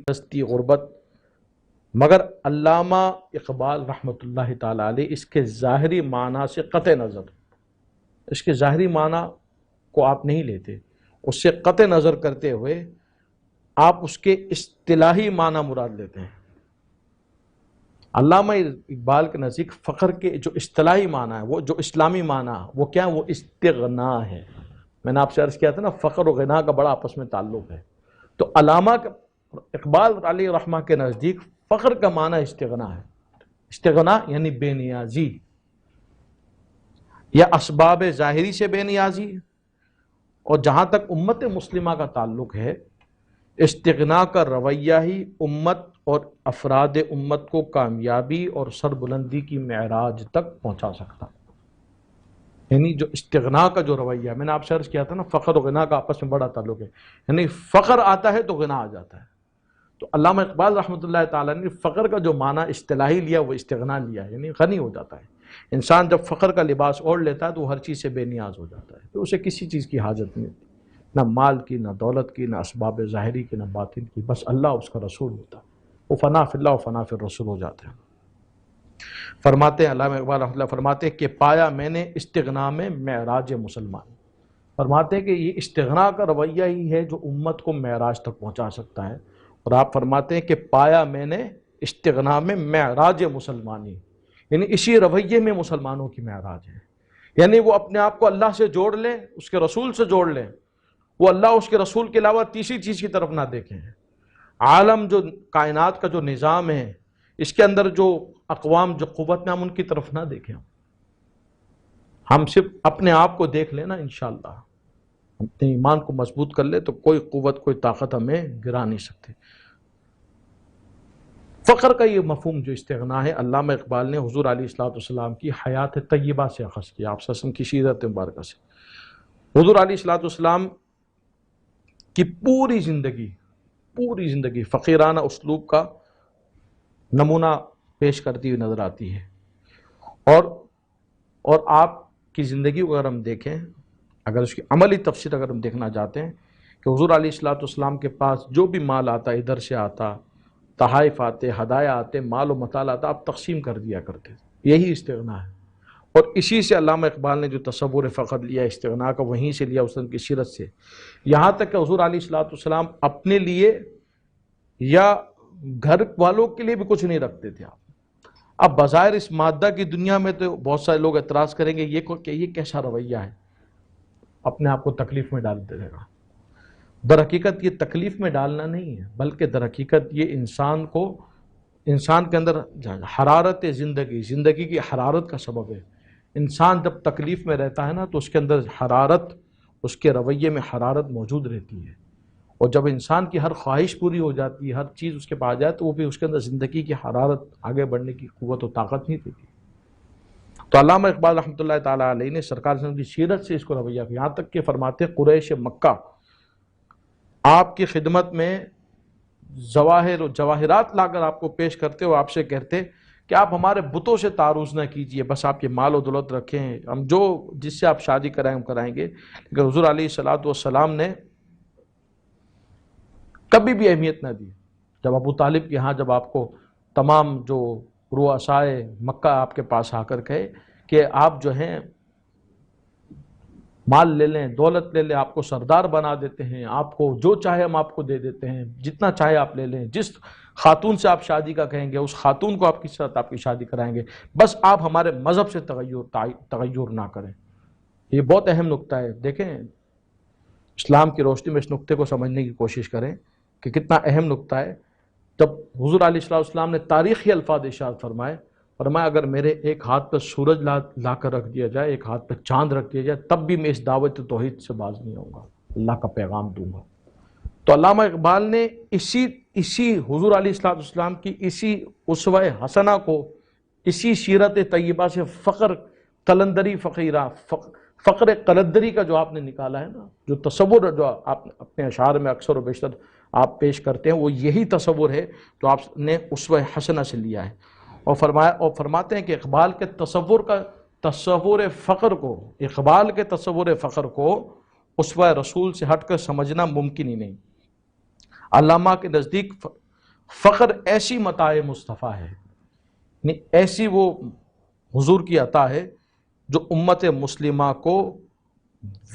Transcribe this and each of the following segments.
ہستی غربت، مگر علامہ اقبال رحمۃ اللہ تعالی علیہ اس کے ظاہری معنی سے قطع نظر، اس کے ظاہری معنی کو آپ نہیں لیتے، اس سے قطع نظر کرتے ہوئے آپ اس کے اصطلاحی معنی مراد لیتے ہیں۔ علامہ اقبال کے نزدیک فقر کے جو اصطلاحی معنی ہے، وہ جو اسلامی معنی ہے، وہ کیا ہے؟ وہ استغنا ہے۔ میں نے آپ سے عرض کیا تھا نا، فقر و غنا کا بڑا آپس میں تعلق ہے۔ تو علامہ اقبال علیہ رحمہ کے نزدیک فقر کا معنی استغنا ہے۔ استغنا یعنی بے نیازی، یا اسباب ظاہری سے بے نیازی، اور جہاں تک امت مسلمہ کا تعلق ہے، استغنا کا رویہ ہی امت اور افراد امت کو کامیابی اور سربلندی کی معراج تک پہنچا سکتا۔ یعنی جو استغنا کا جو رویہ، میں نے آپ سے عرض کیا تھا نا، فقر و غنا کا آپس میں بڑا تعلق ہے، یعنی فقر آتا ہے تو غنا آ جاتا ہے۔ تو علامہ اقبال رحمۃ اللہ تعالیٰ نے فقر کا جو معنی اصطلاحی لیا وہ استغنا لیا، یعنی غنی ہو جاتا ہے۔ انسان جب فقر کا لباس اوڑھ لیتا ہے تو وہ ہر چیز سے بے نیاز ہو جاتا ہے، تو اسے کسی چیز کی حاجت نہیں ہوتی، نہ مال کی، نہ دولت کی، نہ اسباب ظاہری کی، نہ باطن کی، بس اللہ اس کا رسول ہوتا ہے، وہ فنا فی اللہ و فنا فی الرسول ہو جاتے ہیں۔ فرماتے ہیں علامہ اقبال رحمۃ اللہ، فرماتے ہیں کہ پایا میں نے استغنا میں معراج مسلمان۔ فرماتے ہیں کہ یہ استغنا کا رویہ ہی ہے جو امت کو معراج تک پہنچا سکتا ہے۔ اور آپ فرماتے ہیں کہ پایا میں نے استغنا میں معراج مسلمانی، یعنی اسی رویے میں مسلمانوں کی معراج ہے، یعنی وہ اپنے آپ کو اللہ سے جوڑ لیں، اس کے رسول سے جوڑ لیں، وہ اللہ اس کے رسول کے علاوہ تیسری چیز کی طرف نہ دیکھیں۔ عالم جو کائنات کا جو نظام ہے، اس کے اندر جو اقوام جو قوت میں، ہم ان کی طرف نہ دیکھیں، ہم صرف اپنے آپ کو دیکھ لیں نا، انشاءاللہ ہم اپنے ایمان کو مضبوط کر لیں تو کوئی قوت کوئی طاقت ہمیں گرا نہیں سکتے۔ فقر کا یہ مفہوم جو استغنا ہے، علامہ اقبال نے حضور علیہ الصلوۃ والسلام کی حیات طیبہ سے اخذ کیا، آپ صلی اللہ علیہ وسلم کی سیرت مبارکہ سے۔ حضور علیہ الصلوۃ والسلام کی پوری زندگی فقیرانہ اسلوب کا نمونہ پیش کرتی ہوئی نظر آتی ہے، اور آپ کی زندگی کو اگر ہم دیکھیں، اگر اس کی عملی تفسیر اگر ہم دیکھنا چاہتے ہیں، کہ حضور علیہ الصلوۃ والسلام کے پاس جو بھی مال آتا، ادھر سے آتا، تحائف آتے، ہدایہ آتے، مال و متاع آتا، آپ تقسیم کر دیا کرتے تھے، یہی استغنا ہے۔ اور اسی سے علامہ اقبال نے جو تصور فقر لیا استغنا کا، وہیں سے لیا، اس کی سیرت سے، یہاں تک کہ حضور علیہ الصلوۃ والسلام اپنے لیے یا گھر والوں کے لیے بھی کچھ نہیں رکھتے تھے۔ اب بظاہر اس مادہ کی دنیا میں تو بہت سارے لوگ اعتراض کریں گے، یہ کیسا رویہ ہے، اپنے آپ کو تکلیف میں ڈال دے گا۔ در حقیقت یہ تکلیف میں ڈالنا نہیں ہے، بلکہ در حقیقت یہ انسان کے اندر حرارت زندگی کی حرارت کا سبب ہے۔ انسان جب تکلیف میں رہتا ہے نا تو اس کے اندر حرارت، اس کے رویے میں حرارت موجود رہتی ہے، اور جب انسان کی ہر خواہش پوری ہو جاتی ہے، ہر چیز اس کے پاس جائے، تو وہ بھی اس کے اندر زندگی کی حرارت، آگے بڑھنے کی قوت و طاقت نہیں دیتی۔ تو علامہ اقبال رحمۃ اللہ تعالیٰ علیہ نے سرکار صلی اللہ علیہ وسلم کی سیرت سے اس کو رویہ کیا، یہاں تک کہ فرماتے قریش مکہ آپ کی خدمت میں ظواہر و جواہرات لا کر آپ کو پیش کرتے، اور آپ سے کہتے کہ آپ ہمارے بتوں سے تعارض نہ کیجئے، بس آپ یہ مال و دولت رکھیں، ہم جس سے آپ شادی کرائیں ہم کرائیں گے۔ لیکن حضور علیہ الصلوۃ والسلام نے کبھی بھی اہمیت نہ دی۔ جب ابو طالب کے ہاں جب آپ کو تمام جو رؤسائے مکہ آپ کے پاس آ کر کہے کہ آپ جو ہیں مال لے لیں، دولت لے لیں، آپ کو سردار بنا دیتے ہیں، آپ کو جو چاہے ہم آپ کو دے دیتے ہیں، جتنا چاہے آپ لے لیں، جس خاتون سے آپ شادی کا کہیں گے اس خاتون کو آپ کی ساتھ آپ کی شادی کرائیں گے، بس آپ ہمارے مذہب سے تغیر نہ کریں۔ یہ بہت اہم نقطہ ہے، دیکھیں اسلام کی روشنی میں اس نقطے کو سمجھنے کی کوشش کریں کہ کتنا اہم نقطہ ہے۔ جب حضور علیہ السلام نے تاریخی الفاظ ارشاد فرمایا اگر میرے ایک ہاتھ پہ سورج لا کر رکھ دیا جائے، ایک ہاتھ پہ چاند رکھ دیا جائے، تب بھی میں اس دعوت توحید سے باز نہیں ہوں گا، اللہ کا پیغام دوں گا۔ تو علامہ اقبال نے اسی حضور علیہ السلام کی اسی اسوہ حسنہ کو، اسی سیرت طیبہ سے فقر قلندری کا جو آپ نے نکالا ہے نا، جو تصور جو آپ اپنے اشعار میں اکثر و بیشتر آپ پیش کرتے ہیں، وہ یہی تصور ہے جو آپ نے اسوہ حسنہ سے لیا ہے۔ اور فرماتے ہیں کہ اقبال کے تصور فقر کو اسوہ رسول سے ہٹ کر سمجھنا ممکن ہی نہیں۔ علامہ کے نزدیک فخر ایسی متاع مصطفیٰ ہے، یعنی ایسی وہ حضور کی عطا ہے جو امت مسلمہ کو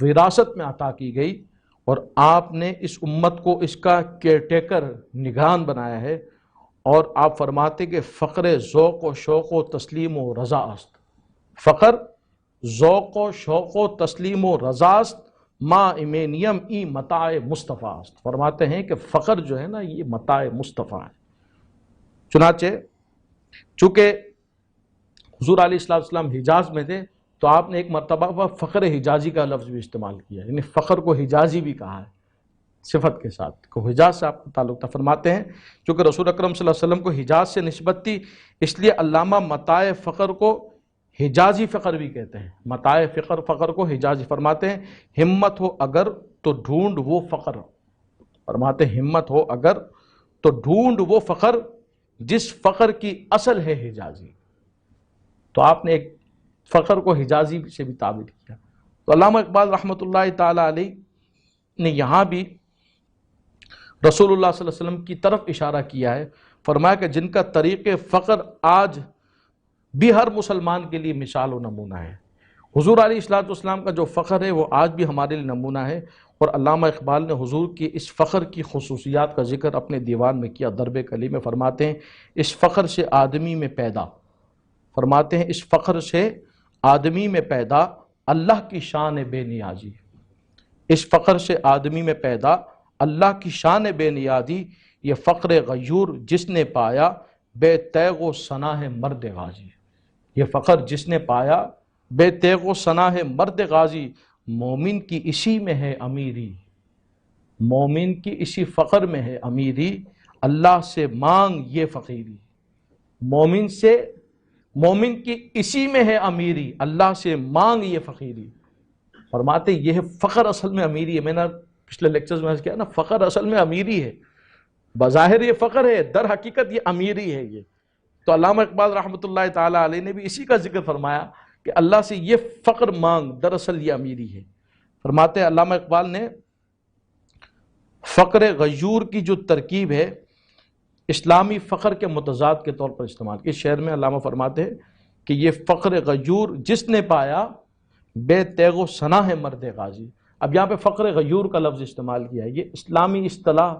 وراثت میں عطا کی گئی، اور آپ نے اس امت کو اس کا کیئر ٹیکر، نگران بنایا ہے۔ اور آپ فرماتے کہ فخر ذوق و شوق و تسلیم و رضا است، فخر ذوق و شوق و تسلیم و رضا است، ما ایمینیم ای متاع مصطفیٰ است۔ فرماتے ہیں کہ فخر جو ہے نا یہ متاع مصطفیٰ ہے۔ چنانچہ چونکہ حضور علیہ السلام حجاز میں تھے تو آپ نے ایک مرتبہ فخر حجازی کا لفظ بھی استعمال کیا، یعنی فخر کو حجازی بھی کہا ہے صفت کے ساتھ، کو حجاز سے آپ کا تعلق تھا۔ فرماتے ہیں چونکہ رسول اکرم صلی اللہ علیہ وسلم کو حجاز سے نسبت تھی، اس لیے علامہ متاع فخر کو حجازی فخر بھی کہتے ہیں، متاع فخر کو حجازی۔ فرماتے ہیں ہمت ہو اگر تو ڈھونڈ وہ فخر، فرماتے ہیں ہمت ہو اگر تو ڈھونڈ وہ فخر جس فخر کی اصل ہے حجازی۔ تو آپ نے ایک فخر کو حجازی سے بھی تعبیر کیا۔ تو علامہ اقبال رحمۃ اللہ تعالی علیہ نے یہاں بھی رسول اللہ صلی اللہ علیہ وسلم کی طرف اشارہ کیا ہے، فرمایا کہ جن کا طریق فخر آج بھی ہر مسلمان کے لیے مثال و نمونہ ہے۔ حضور علیہ السلام کا جو فخر ہے وہ آج بھی ہمارے لیے نمونہ ہے، اور علامہ اقبال نے حضور کی اس فخر کی خصوصیات کا ذکر اپنے دیوان میں کیا۔ درب کلی میں فرماتے ہیں اس فخر سے آدمی میں پیدا، فرماتے ہیں اس فخر سے آدمی میں پیدا اللہ کی شان بے نیازی، اس فخر سے آدمی میں پیدا اللہ کی شان بے نیازی، یہ فخر غیور جس نے پایا بے تیغ و ثنا ہے مرد غازی، یہ فخر جس نے پایا بے تیغ و ثنا ہے مرد غازی، مومن کی اسی میں ہے امیری، مومن کی اسی فخر میں ہے امیری، اللہ سے مانگ یہ فقیری، مومن کی اسی میں ہے امیری، اللہ سے مانگ یہ فقیری۔ فرماتے یہ فخر اصل میں امیری ہے۔ میں نے پچھلے لیکچرز میں کیا نا، فخر اصل میں امیری ہے، بظاہر یہ فخر ہے، در حقیقت یہ امیری ہے یہ۔ تو علامہ اقبال رحمۃ اللہ تعالی علیہ نے بھی اسی کا ذکر فرمایا کہ اللہ سے یہ فخر مانگ، دراصل یہ امیری ہے۔ فرماتے ہیں علامہ اقبال نے فقر غیور کی جو ترکیب ہے اسلامی فخر کے متضاد کے طور پر استعمال کی۔ اس شعر میں علامہ فرماتے ہیں کہ یہ فخر غیور جس نے پایا بے تیغ و ثنا ہے مرد غازی۔ اب یہاں پہ فخر غیور کا لفظ استعمال کیا ہے، یہ اسلامی اصطلاح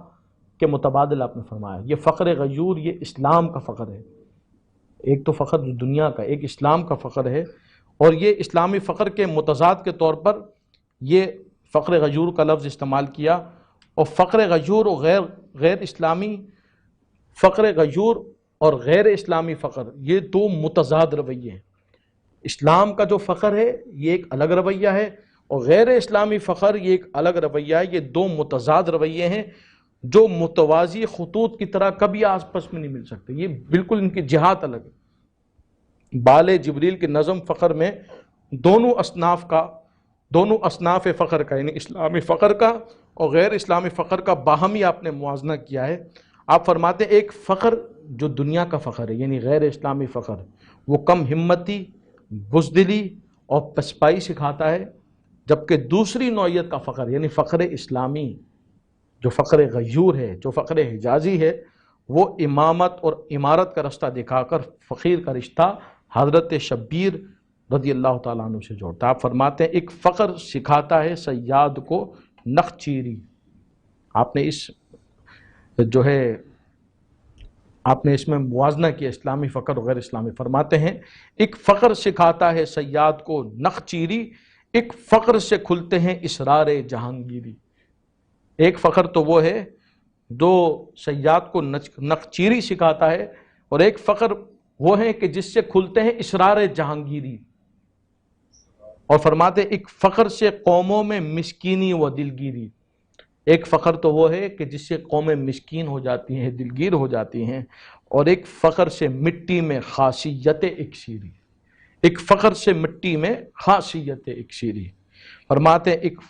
کے متبادل آپ نے فرمایا۔ یہ فخر غیور یہ اسلام کا فخر ہے، ایک تو فخر دنیا کا، ایک اسلام کا فخر ہے، اور یہ اسلامی فخر کے متضاد کے طور پر یہ فخر غیور کا لفظ استعمال کیا۔ اور فخر غیور اور غیر اسلامی فخر غیور اور غیر اسلامی فخر یہ دو متضاد رویے ہیں۔ اسلام کا جو فخر ہے یہ ایک الگ رویہ ہے، اور غیر اسلامی فخر یہ ایک الگ رویہ ہے۔ یہ دو متضاد رویے ہیں جو متوازی خطوط کی طرح کبھی آپس میں نہیں مل سکتے، یہ بالکل ان کی جہات الگ ہے۔ بال جبریل کے نظم فخر میں دونوں اصناف فخر کا، یعنی اسلامی فخر کا اور غیر اسلامی فخر کا باہمی آپ نے موازنہ کیا ہے۔ آپ فرماتے ہیں ایک فخر جو دنیا کا فخر ہے یعنی غیر اسلامی فخر، وہ کم ہمتی، بزدلی اور پسپائی سکھاتا ہے، جبکہ دوسری نوعیت کا فخر یعنی فخر اسلامی جو فخر غیور ہے، جو فخر حجازی ہے، وہ امامت اور عمارت کا رستہ دکھا کر فقیر کا رشتہ حضرت شبیر رضی اللہ تعالیٰ عنہ سے جوڑتا ہے۔ آپ فرماتے ہیں ایک فخر سکھاتا ہے صیاد کو نخچیری۔ آپ نے اس میں موازنہ کیا اسلامی فخر اور غیر اسلامی۔ فرماتے ہیں ایک فخر سکھاتا ہے صیاد کو نخچیری، ایک فخر سے کھلتے ہیں اسرار جہانگیری۔ ایک فخر تو وہ ہے جو صیاد کو نخچیری سکھاتا ہے، اور ایک فخر وہ ہے کہ جس سے کھلتے ہیں اسرار جہانگیری۔ اور فرماتے ہیں ایک فخر سے قوموں میں مسکینی و دلگیری، ایک فخر تو وہ ہے کہ جس سے قومیں مسکین ہو جاتی ہیں، دلگیر ہو جاتی ہیں، اور ایک فخر سے مٹی میں خاصیت اکسیری، ایک فخر سے مٹی میں خاصیت اکسیری۔ فرماتے ہیں ایک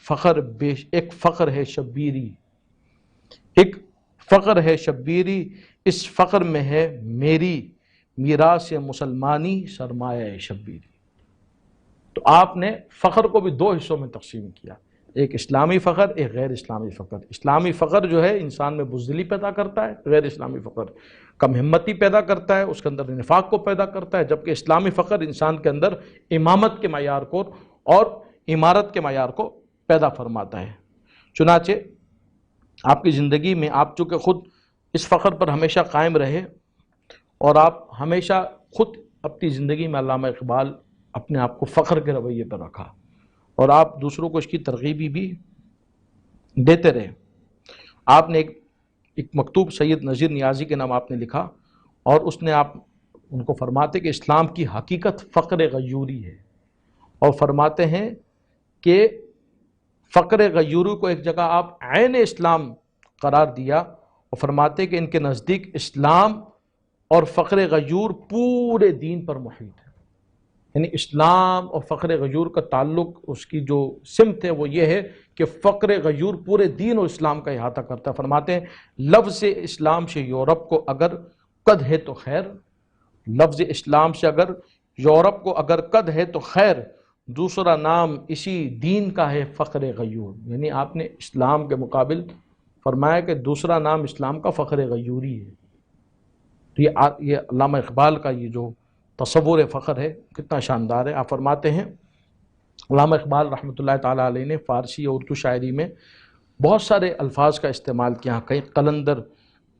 فخر ہے شبیری، ایک فخر ہے شبیری، اس فخر میں ہے میری میراث مسلمانی سرمایہ شبیری۔ تو آپ نے فخر کو بھی دو حصوں میں تقسیم کیا، ایک اسلامی فخر، ایک غیر اسلامی فخر۔ اسلامی فخر جو ہے انسان میں بزدلی پیدا کرتا ہے، غیر اسلامی فخر کم ہمتی پیدا کرتا ہے، اس کے اندر نفاق کو پیدا کرتا ہے، جبکہ اسلامی فخر انسان کے اندر امامت کے معیار کو اور امارت کے معیار کو پیدا فرماتا ہے۔ چنانچہ آپ کی زندگی میں آپ چونکہ خود اس فخر پر ہمیشہ قائم رہے اور آپ ہمیشہ خود اپنی زندگی میں علامہ اقبال اپنے آپ کو فخر کے رویے پر رکھا اور آپ دوسروں کو اس کی ترغیبی بھی دیتے رہے۔ آپ نے ایک مکتوب سید نذیر نیازی کے نام آپ نے لکھا اور اس نے آپ ان کو فرماتے کہ اسلام کی حقیقت فقر غیوری ہے، اور فرماتے ہیں کہ فقر غیوری کو ایک جگہ آپ عین اسلام قرار دیا اور فرماتے کہ ان کے نزدیک اسلام اور فقر غیور پورے دین پر محیط ہے، یعنی اسلام اور فقر غیور کا تعلق، اس کی جو سمت ہے وہ یہ ہے کہ فقر غیور پورے دین اور اسلام کا احاطہ کرتا ہے۔ فرماتے ہیں لفظ اسلام سے یورپ کو اگر قد ہے تو خیر، لفظ اسلام سے اگر یورپ کو اگر قد ہے تو خیر، دوسرا نام اسی دین کا ہے فقر غیور، یعنی آپ نے اسلام کے مقابل فرمایا کہ دوسرا نام اسلام کا فقر غیوری ہے۔ تو یہ علامہ اقبال کا یہ جو تصور فخر ہے کتنا شاندار ہے۔ آپ فرماتے ہیں علامہ اقبال رحمۃ اللہ تعالیٰ علیہ نے فارسی اور اردو شاعری میں بہت سارے الفاظ کا استعمال کیا، کہیں قلندر،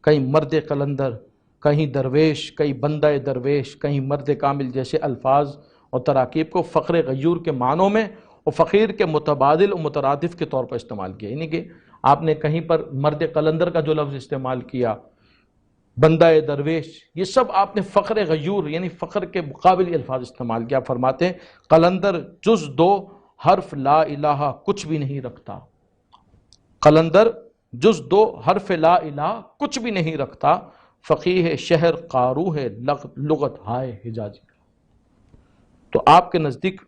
کہیں مرد قلندر، کہیں درویش، کہیں بندہ درویش، کہیں مرد کامل جیسے الفاظ اور تراکیب کو فقر غیور کے معنوں میں اور فقیر کے متبادل و مترادف کے طور پر استعمال کیا، یعنی کہ آپ نے کہیں پر مرد قلندر کا جو لفظ استعمال کیا، بندہ درویش، یہ سب آپ نے فقر غیور یعنی فقر کے مقابل یہ الفاظ استعمال کیا۔ فرماتے ہیں قلندر جز دو حرف لا الہ کچھ بھی نہیں رکھتا، قلندر جز دو حرف لا الہ کچھ بھی نہیں رکھتا، فقیہ شہر قارو ہے لغت ہائے حجازی۔ تو آپ کے نزدیک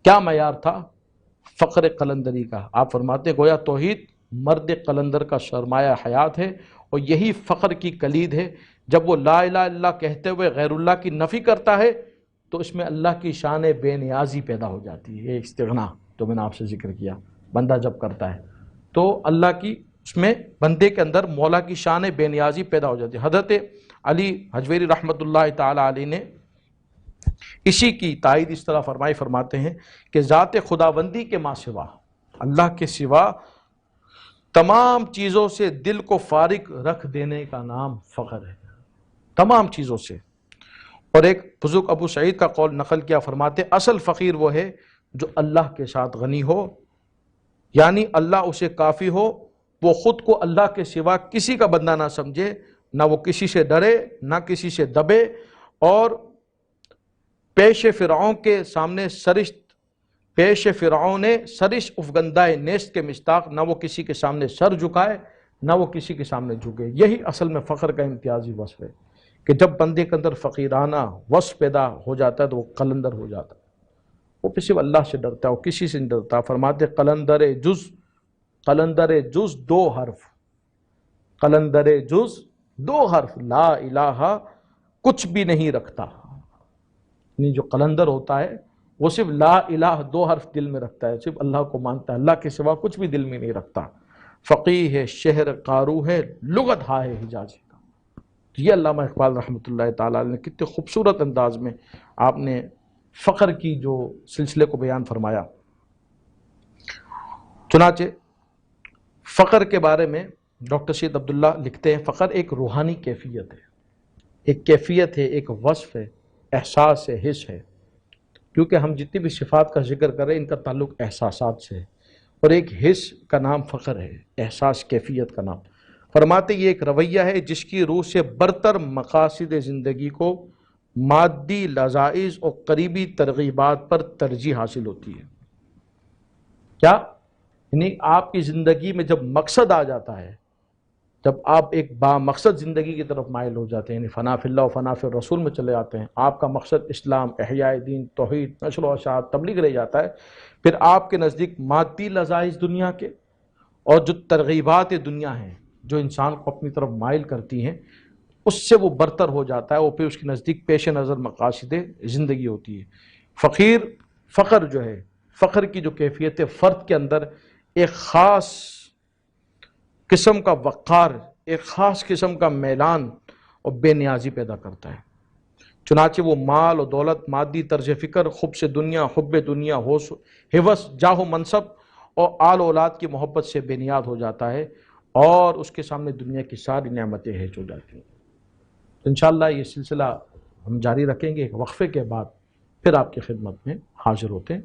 کیا معیار تھا فقر قلندری کا؟ آپ فرماتے ہیں گویا توحید مرد قلندر کا سرمایہ حیات ہے اور یہی فقر کی کلید ہے۔ جب وہ لا الہ الا اللہ کہتے ہوئے غیر اللہ کی نفی کرتا ہے تو اس میں اللہ کی شان بے نیازی پیدا ہو جاتی ہے، یہ استغنا جو میں نے آپ سے ذکر کیا بندہ جب کرتا ہے تو اللہ کی اس میں بندے کے اندر مولا کی شان بے نیازی پیدا ہو جاتی ہے۔ حضرت علی حجویری رحمۃ اللہ تعالی علیہ نے اسی کی تائید اس طرح فرماتے ہیں کہ ذات خداوندی کے ماں سوا، اللہ کے سوا تمام چیزوں سے دل کو فارغ رکھ دینے کا نام فخر ہے، تمام چیزوں سے۔ اور ایک بزرگ ابو سعید کا قول نقل کیا، فرماتے اصل فقیر وہ ہے جو اللہ کے ساتھ غنی ہو، یعنی اللہ اسے کافی ہو، وہ خود کو اللہ کے سوا کسی کا بندہ نہ سمجھے، نہ وہ کسی سے ڈرے نہ کسی سے دبے، اور پیش فرعون کے سامنے پیش فرعون سرش افگندہ نیست کے مشتاق، نہ وہ کسی کے سامنے سر جھکائے نہ وہ کسی کے سامنے جھکے۔ یہی اصل میں فخر کا امتیازی وصف ہے کہ جب بندے کے اندر فقیرانہ وصف پیدا ہو جاتا ہے تو وہ قلندر ہو جاتا ہے، وہ صرف اللہ سے ڈرتا ہے، وہ کسی سے نہیں ڈرتا۔ فرماتے قلندر جز دو حرف، قلندر جز دو حرف لا الہ کچھ بھی نہیں رکھتا، یعنی جو قلندر ہوتا ہے وہ صرف لا الہ دو حرف دل میں رکھتا ہے، صرف اللہ کو مانتا ہے، اللہ کے سوا کچھ بھی دل میں نہیں رکھتا۔ فقیہ ہے شہر قارو ہے لغت ہائے حجازی کا۔ یہ علامہ اقبال رحمۃ اللہ تعالیٰ نے کتنے خوبصورت انداز میں آپ نے فقر کی جو سلسلے کو بیان فرمایا۔ چنانچہ فقر کے بارے میں ڈاکٹر سید عبداللہ لکھتے ہیں فقر ایک روحانی کیفیت ہے، ایک کیفیت ہے، ایک وصف ہے، احساس ہے، حس ہے، کیونکہ ہم جتنی بھی صفات کا ذکر کریں ان کا تعلق احساسات سے ہے، اور ایک حس کا نام فخر ہے، احساس کیفیت کا نام۔ فرماتے یہ ایک رویہ ہے جس کی روح سے برتر مقاصد زندگی کو مادی لذائذ اور قریبی ترغیبات پر ترجیح حاصل ہوتی ہے۔ کیا؟ یعنی آپ کی زندگی میں جب مقصد آ جاتا ہے، جب آپ ایک با مقصد زندگی کی طرف مائل ہو جاتے ہیں، یعنی فنا فی اللہ و فنا فی الرسول میں چلے آتے ہیں، آپ کا مقصد اسلام، احیاء دین، توحید، نشر و اشاعت، تبلیغ رہ جاتا ہے، پھر آپ کے نزدیک مادی لذائذ دنیا کے اور جو ترغیبات دنیا ہیں جو انسان کو اپنی طرف مائل کرتی ہیں اس سے وہ برتر ہو جاتا ہے، وہ پھر اس کے نزدیک پیش نظر مقاصد زندگی ہوتی ہے۔ فقر جو ہے فخر کی جو کیفیت ہے فرد کے اندر ایک خاص قسم کا وقار، ایک خاص قسم کا میلان اور بے نیازی پیدا کرتا ہے۔ چنانچہ وہ مال و دولت، مادی طرز فکر، خب سے دنیا، حب دنیا، ہوس، جاہ و منصب اور آل اولاد کی محبت سے بے نیاز ہو جاتا ہے، اور اس کے سامنے دنیا کی ساری نعمتیں ہیچ ہو جاتی ہیں۔ تو انشاءاللہ یہ سلسلہ ہم جاری رکھیں گے، ایک وقفے کے بعد پھر آپ کی خدمت میں حاضر ہوتے ہیں۔